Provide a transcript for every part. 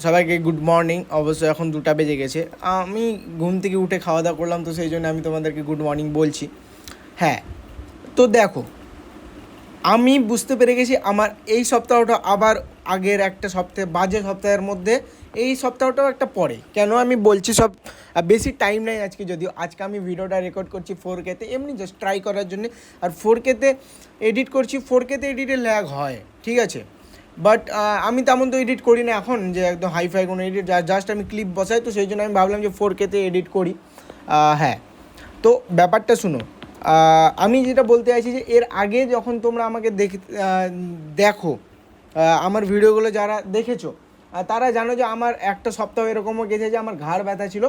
সবাইকে good morning. অবশ্য এখন 2টা বেজে গেছে। আমি ঘুম থেকে উঠে খাওয়া দাওয়া করলাম, তো সেই জন্য আমি তোমাদেরকে গুড মর্নিং বলছি। হ্যাঁ, তো দেখো, আমি বুঝতে পেরে গেছি আমার এই সপ্তাহটা আবার আগের একটা সপ্তাহে বাজে সপ্তাহের মধ্যে এই সপ্তাহটাও একটা পড়ে। কেন আমি বলছি, সব বেশি টাইম নেই আজকে, যদিও আজকে আমি ভিডিওটা রেকর্ড করছি 4K-তে, এমনি জাস্ট ট্রাই করার জন্য। আর 4K-তে এডিট করছি, 4K-তে এডিটে ল্যাগ হয়, ঠিক আছে। বাট আমি তেমন তো এডিট করি না এখন, যে একদম হাইফাই কোনো এডিট, জাস্ট আমি ক্লিপ বসাই, তো সেই জন্য আমি ভাবলাম যে 4K-তে এডিট করি। হ্যাঁ, তো ব্যাপারটা শুনো। আমি যেটা বলতে চাইছি যে এর আগে যখন তোমরা আমাকে দেখো, আমার ভিডিওগুলো যারা দেখেছো, তারা জানো যে আমার একটা সপ্তাহ এরকমও গেছে যে আমার ঘাড় ব্যথা ছিল,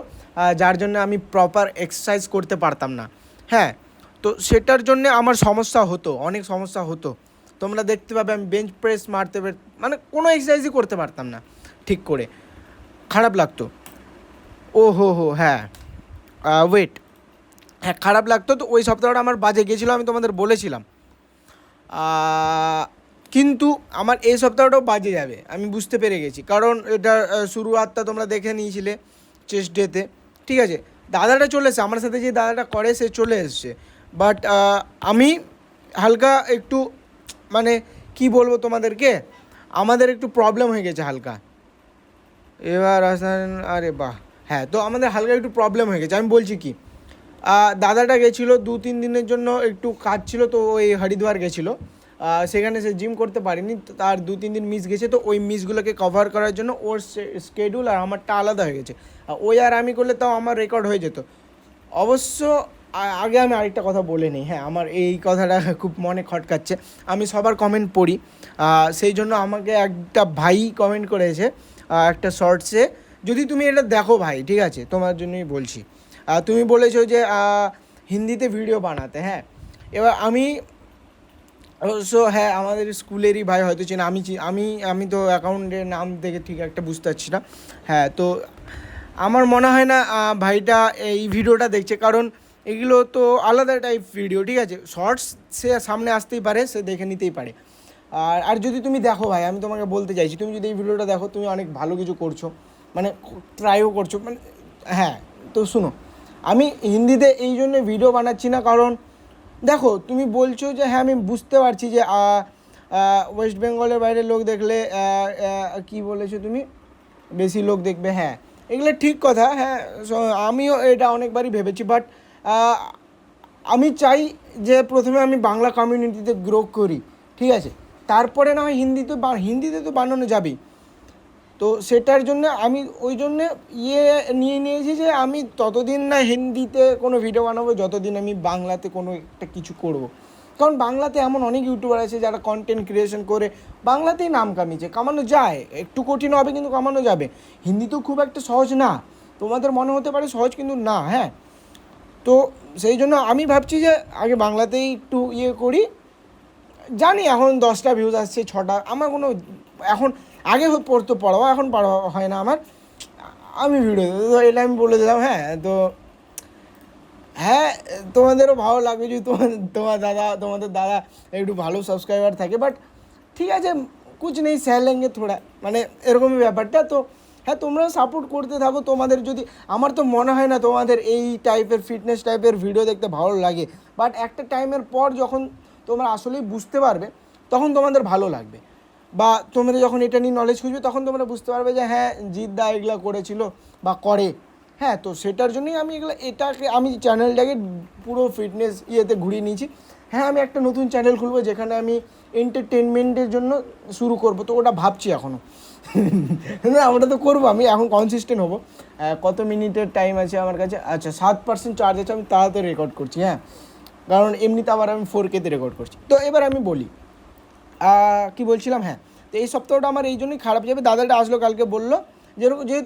যার জন্য আমি প্রপার এক্সারসাইজ করতে পারতাম না। হ্যাঁ, তো সেটার জন্যে আমার সমস্যা হতো, অনেক সমস্যা হতো। তোমরা দেখতে পাবে আমি বেঞ্চ প্রেস মারতে মানে কোনো এক্সারসাইজই করতে পারতাম না ঠিক করে, খারাপ লাগতো। ও হো হো, হ্যাঁ, ওয়েট, হ্যাঁ, খারাপ লাগতো। তো ওই সপ্তাহটা আমার বাজে গিয়েছিলো, আমি তোমাদের বলেছিলাম। কিন্তু আমার এই সপ্তাহটাও বাজে যাবে, আমি বুঝতে পেরে গেছি। কারণ এটা শুরুয়াতটা তোমরা দেখে নিয়েছিলে চেস্ট ডেতে, ঠিক আছে। দাদাটা চলে এসছে, আমার সাথে যে দাদাটা করে সে চলে এসছে। বাট আমি হালকা একটু, মানে কি বলবো তোমাদেরকে, আমাদের একটু প্রবলেম হয়ে গেছে হালকা। এবার আসেন, আরে বাহ, হ্যাঁ, তো আমাদের হালকা একটু প্রবলেম হয়ে গেছে। আমি বলছি কি, দাদাটা গেছিলো 2-3 দিনের জন্য, একটু কাজ ছিল, তো ওই হরিদ্বার গেছিলো। সেখানে সে জিম করতে পারেনি, তো তার 2-3 দিন মিস গেছে। তো ওই মিসগুলোকে কভার করার জন্য ওর স্কেডিউল আর আমারটা আলাদা হয়ে গেছে। ওই আর আমি করলে তাও আমার রেকর্ড হয়ে যেত। অবশ্য আগে আমি আরেকটা কথা বলে নিই। হ্যাঁ, আমার এই কথাটা খুব মনে খটকাচ্ছে। আমি সবার কমেন্ট পড়ি, সেই জন্য আমাকে একটা ভাই কমেন্ট করেছে একটা শর্টসে। যদি তুমি এটা দেখো ভাই, ঠিক আছে, তোমার জন্যই বলছি। তুমি বলেছো যে হিন্দিতে ভিডিও বানাতে। হ্যাঁ, এবার আমি অবশ্য, হ্যাঁ, আমাদের স্কুলেরই ভাই, হয়তো চেনা। আমি আমি তো অ্যাকাউন্টের নাম দেখে ঠিক একটা বুঝতে পারছি না। হ্যাঁ, তো আমার মনে হয় না ভাইটা এই ভিডিওটা দেখছে, কারণ এগুলো তো আলাদা টাইপ ভিডিও, ঠিক আছে। শর্টস সে সামনে আসতেই পারে, সে দেখে নিতেই পারে। আর যদি তুমি দেখো ভাই, আমি তোমাকে বলতে চাইছি, তুমি যদি এই ভিডিওটা দেখো, তুমি অনেক ভালো কিছু করছো, মানে ট্রাইও করছো, মানে হ্যাঁ। তো শুনো, আমি হিন্দিতে এই জন্য ভিডিও বানাচ্ছি না, কারণ দেখো, তুমি বলছো যে হ্যাঁ, আমি বুঝতে পারছি যে ওয়েস্ট বেঙ্গলের বাইরে লোক দেখলে কি বলেছো তুমি, বেশি লোক দেখবে। হ্যাঁ, এগুলো ঠিক কথা। হ্যাঁ, আমিও এটা অনেকবারই ভেবেছি। বাট আমি চাই যে প্রথমে আমি বাংলা কমিউনিটিতে গ্রো করি, ঠিক আছে। তারপরে না হয় হিন্দিতে তো বানানো যাবেই। তো সেটার জন্য আমি ওই জন্যে নিয়ে নিয়েছি যে আমি ততদিন না হিন্দিতে কোনো ভিডিও বানাবো, যতদিন আমি বাংলাতে কোনো একটা কিছু করব। কারণ বাংলাতে এমন অনেক ইউটিউবার আছে যারা কন্টেন্ট ক্রিয়েশন করে বাংলাতেই নাম কামিয়েছে, কামানো যায়, একটু কঠিন হবে কিন্তু কামানো যাবে। হিন্দি তো খুব একটা সহজ না, তোমাদের মনে হতে পারে সহজ, কিন্তু না। হ্যাঁ, তো সেই জন্য আমি ভাবছি যে আগে বাংলাতেই একটু করি। জানি এখন 10টা ভিউজ আসছে, 6টা, আমার কোনো এখন, আগে পড়াও, এখন পড়া হয় না আমার। আমি ভিডিও, তো এটা আমি বলে দিলাম। হ্যাঁ, তো হ্যাঁ, তোমাদেরও ভালো লাগবে যদি তোমাদের দাদা একটু ভালো সাবস্ক্রাইবার থাকে। বাট ঠিক আছে, কুছ নেই সহ লেঙ্গে থোড়া, মানে এরকমই ব্যাপারটা। তো হ্যাঁ, তোমরাও সাপোর্ট করতে থাকো। তোমাদের যদি, আমার তো মনে হয় না তোমাদের এই টাইপের ফিটনেস টাইপের ভিডিও দেখতে ভালো লাগে। বাট একটা টাইমের পর যখন তোমরা আসলেই বুঝতে পারবে, তখন তোমাদের ভালো লাগবে। বা তোমরা যখন এটা নিয়ে নলেজ খুঁজবে, তখন তোমরা বুঝতে পারবে যে হ্যাঁ, জিদ্দা এগুলো করেছিল বা করে। হ্যাঁ, তো সেটার জন্যই আমি এটাকে আমি চ্যানেলটাকে পুরো ফিটনেস ঘুরিয়ে নিয়েছি। হ্যাঁ, আমি একটা নতুন চ্যানেল খুলবো যেখানে আমি এন্টারটেনমেন্টের জন্য শুরু করব, তো ওটা ভাবছি এখনও। না, ওটা তো করবো, আমি এখন কনসিস্টেন্ট হবো। কত মিনিটের টাইম আছে আমার কাছে? আচ্ছা, 7% চার্জ আছে, আমি তাড়াতাড়ি রেকর্ড করছি। হ্যাঁ, কারণ এমনিতে আবার আমি 4K-তে রেকর্ড করছি। তো এবার আমি বলি, কি বলছিলাম, হ্যাঁ। তো এই সপ্তাহটা আমার এই জন্যই খারাপ যাবে। দাদাটা আসলো কালকে, বললো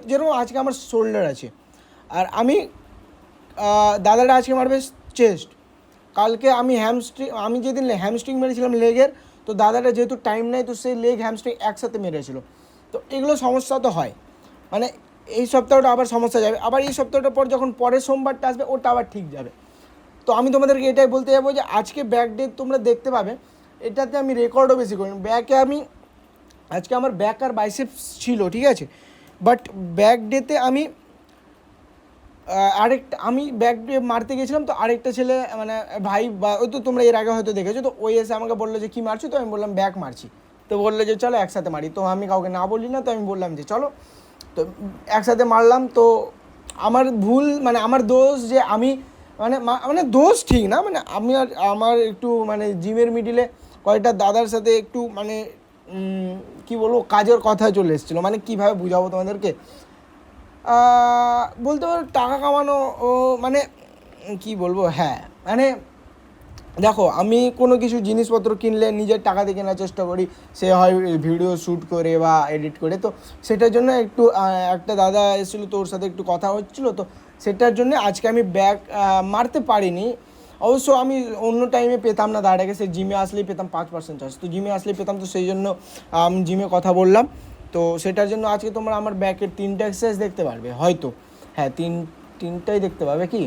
যেরকম আজকে আমার শোল্ডার আছে, আর আমি দাদাটা আজকে মারবে চেস্ট। কালকে আমি যেদিন হ্যামস্ট্রিং মেরেছিলাম লেগের, তো দাদাটা যেহেতু টাইম নেয়, তো সেই লেগ হ্যামস্ট্রিং একসাথে মেরেছিল। তো এগুলো সমস্যা তো হয়, মানে এই সপ্তাহটা আবার সমস্যা যাবে। আবার এই সপ্তাহটার পর যখন পরের সোমবারটা আসবে, ওটা আবার ঠিক যাবে। তো আমি তোমাদেরকে এটাই বলতে যাবো যে আজকে ব্যাক ডে তোমরা দেখতে পাবে, এটাতে আমি রেকর্ডও বেশি করি। ব্যাকে আমি আজকে আমার ব্যাক আর বাইসেপস ছিল, ঠিক আছে, বাট ব্যাক ডেতে আমি আরেকটা আমি ব্যাক ডে মারতে গেছিলাম, তো আরেকটা ছেলে মানে ভাই বা ওই তো তোমরা এর আগে হয়তো দেখেছো, তো ওই এসে আমাকে বললো যে কী মারছো, তো আমি বললাম ব্যাক মারছি, তো বললো যে চলো একসাথে মারি, তো আমি কাউকে না বলি না, তো আমি বললাম যে চলো, তো একসাথে মারলাম। তো আমার ভুল মানে আমার দোষ যে আমি মানে মানে দোষ ঠিক না, মানে আমি আর আমার একটু মানে জিমের মিডিলে কয়েকটা দাদার সাথে একটু মানে কি বলবো কাজের কথা চলে এসেছিলো, মানে কীভাবে বুঝাবো তোমাদেরকে, বলতে পারো টাকা কামানো ও মানে কি বলবো, হ্যাঁ মানে দেখো আমি কোনো কিছু জিনিসপত্র কিনলে নিজের টাকা দিয়ে কেনার চেষ্টা করি, সে হয় ভিডিও শ্যুট করে বা এডিট করে, তো সেটার জন্য একটু একটা দাদা এসেছিলো, তো ওর সাথে একটু কথা হচ্ছিলো, তো সেটার জন্য আজকে আমি ব্যাক মারতে পারিনি। অবশ্য আমি অন্য টাইমে পেতাম না দাদাটাকে, সে জিমে আসলেই পেতাম 5% চার্জ, তো জিমে আসলেই পেতাম, তো সেই জন্য আমি জিমে কথা বললাম। তো সেটার জন্য আজকে তোমরা আমার ব্যাকের 3টা এক্সারসাইজ দেখতে পারবে হয়তো, হ্যাঁ তিনটাই দেখতে পাবে, কি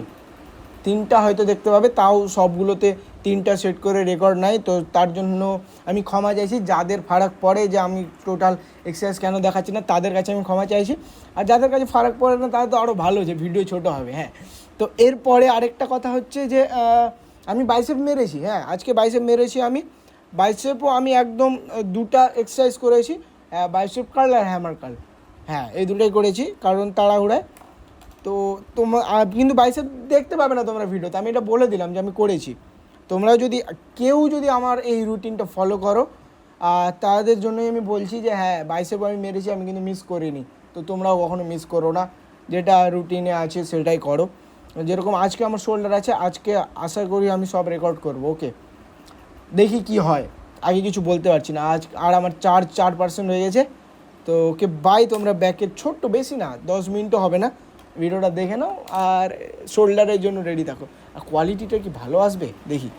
3টা হয়তো দেখতে পাবে, তাও সবগুলোতে 3টা সেট করে রেকর্ড নাই, তো তার জন্য আমি ক্ষমা চাইছি। যাদের ফারাক পড়ে যে আমি টোটাল এক্সারসাইজ কেন দেখাচ্ছি না, তাদের কাছে আমি ক্ষমা চাইছি, আর যাদের কাছে ফারাক পড়ে না তাদের তো আরও ভালো যে ভিডিও ছোটো হবে। হ্যাঁ, তো এরপরে আরেকটা কথা হচ্ছে যে আমি বাইসেপ মেরেছি, হ্যাঁ আজকে বাইসেপ মেরেছি, আমি বাইসেপও আমি একদম 2টা এক্সারসাইজ করেছি, বাইসেপ কার্ল আর হ্যামার কার্ল, হ্যাঁ এই দুটোই করেছি কারণ তাড়াহুড়ায়। তো তোমার কিন্তু বাইসেপ দেখতে পাবে না তোমরা ভিডিওতে, আমি এটা বলে দিলাম যে আমি করেছি। তোমরা যদি কেউ যদি আমার এই রুটিনটা ফলো করো, তাদের জন্যই আমি বলছি যে হ্যাঁ বাইসেপ আমি মেরেছি, আমি কিন্তু মিস করিনি, তো তোমরাও কখনো মিস করো না, যেটা রুটিনে আছে সেটাই করো। যেরকম আজকে আমার শোল্ডার আছে, আজকে আশা করি আমি সব রেকর্ড করবো, ওকে দেখি কি হয়, আগে কিছু বলতে পারছি না। আজ আর আমার 4% হয়ে গেছে, তো ওকে বাই। তোমরা ব্যাকের ছোট্ট বেশি না 10 মিনিটও হবে না, ভিডিওটা দেখে নাও আর শোল্ডারের জন্য রেডি থাকো। আর কোয়ালিটিটা কি ভালো আসবে দেখি।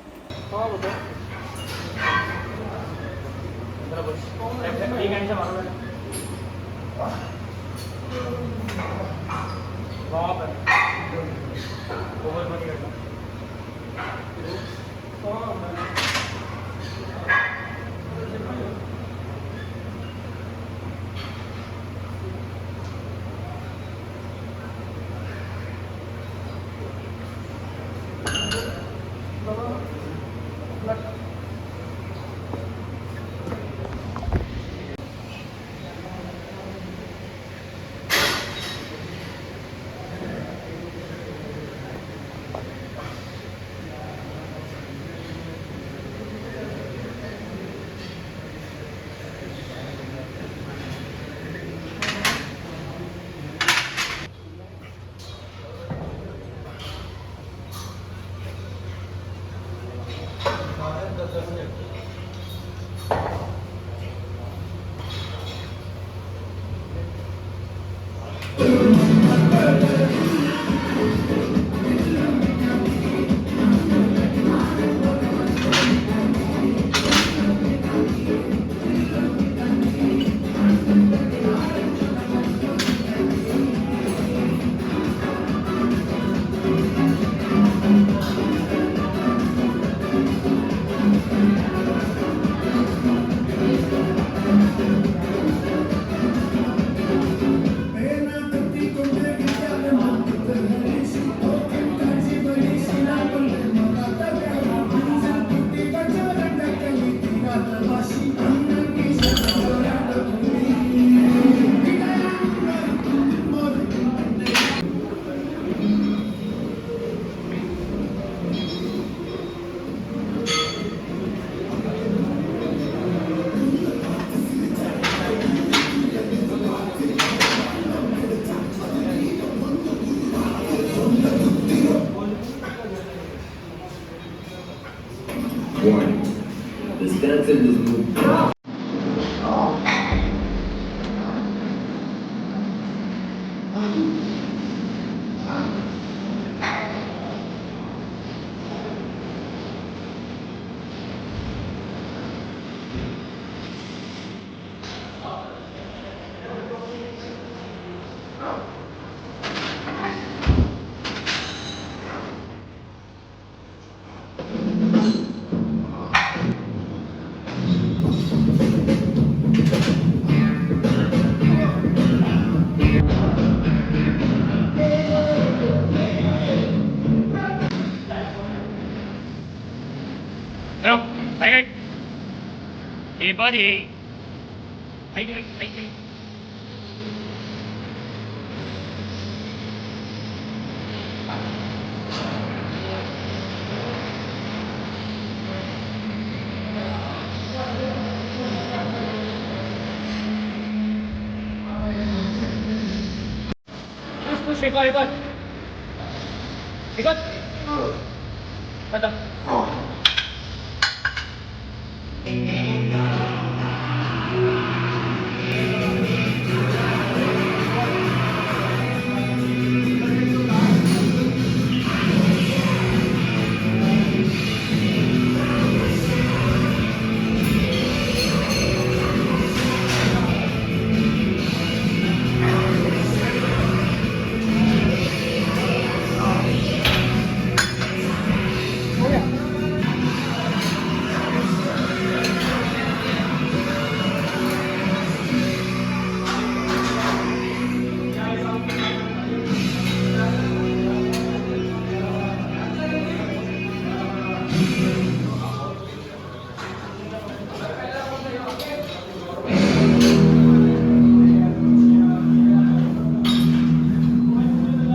Ven a ti এবারে এবার